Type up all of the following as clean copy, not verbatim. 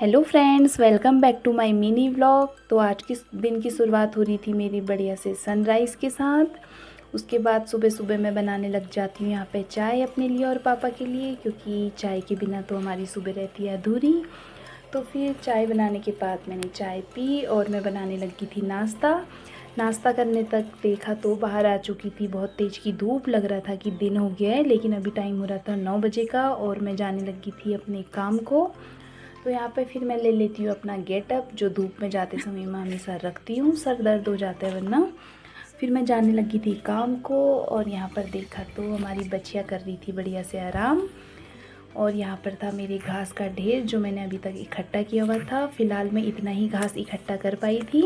Hello friends, welcome back to my mini vlog. तो आज की दिन की शुरुआत हो रही थी मेरी बढ़िया से सनराइज़ के साथ। उसके बाद सुबह सुबह मैं बनाने लग जाती हूँ यहाँ पे चाय अपने लिए और पापा के लिए, क्योंकि चाय के बिना तो हमारी सुबह रहती है अधूरी। तो फिर चाय बनाने के बाद मैंने चाय पी और मैं बनाने लगी थी नाश्ता। नाश्ता करने तक देखा तो बाहर आ चुकी थी बहुत तेज़ की धूप, लग रहा था कि दिन हो गया है, लेकिन अभी टाइम हो रहा था 9 बजे का और मैं जाने लगी थी अपने काम को। तो यहाँ पे फिर मैं ले लेती हूँ अपना गेटअप, जो धूप में जाते समय मैं हमेशा रखती हूँ, सर दर्द हो जाता है वरना। फिर मैं जाने लगी थी काम को और यहाँ पर देखा तो हमारी बच्चियाँ कर रही थी बढ़िया से आराम। और यहाँ पर था मेरे घास का ढेर जो मैंने अभी तक इकट्ठा किया हुआ था। फ़िलहाल मैं इतना ही घास इकट्ठा कर पाई थी,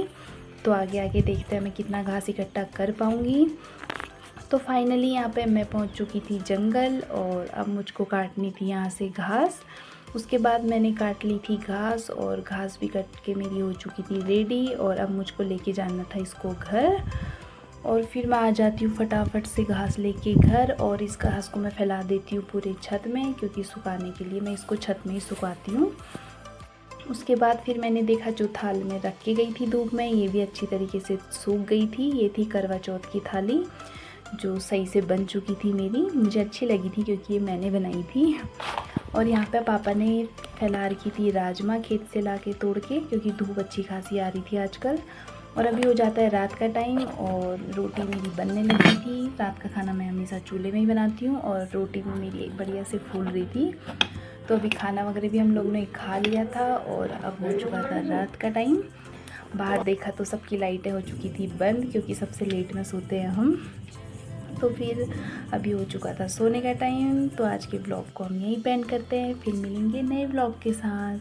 तो आगे आगे देखते हैं मैं कितना घास इकट्ठा कर पाऊँगी। तो फाइनली यहाँ पे मैं पहुँच चुकी थी जंगल और अब मुझको काटनी थी यहाँ से घास। उसके बाद मैंने काट ली थी घास और घास भी कट के मेरी हो चुकी थी रेडी और अब मुझको लेके जाना था इसको घर। और फिर मैं आ जाती हूँ फटाफट से घास लेके घर और इस घास को मैं फैला देती हूँ पूरे छत में, क्योंकि सुखाने के लिए मैं इसको छत में ही सुखाती हूँ। उसके बाद फिर मैंने देखा जो थाल में रख के गई थी धूप में, ये भी अच्छी तरीके से सूख गई थी। ये थी करवा चौथ की थाली जो सही से बन चुकी थी मेरी, मुझे अच्छी लगी थी क्योंकि ये मैंने बनाई थी। और यहाँ पे पापा ने फैला रखी थी राजमा खेत से ला के तोड़ के, क्योंकि धूप अच्छी खासी आ रही थी आजकल। और अभी हो जाता है रात का टाइम और रोटी मेरी बनने लगी थी। रात का खाना मैं हमेशा चूल्हे में ही बनाती हूँ और रोटी भी मेरी एक बढ़िया से फूल रही थी। तो अभी खाना वगैरह भी हम लोग ने खा लिया था और अब हो चुका था रात का टाइम। बाहर देखा तो सबकी लाइटें हो चुकी थी बंद, क्योंकि सबसे लेट में सोते हैं हम। तो फिर अभी हो चुका था सोने का टाइम। तो आज के ब्लॉग को हम यहीं पे एंड करते हैं, फिर मिलेंगे नए ब्लॉग के साथ।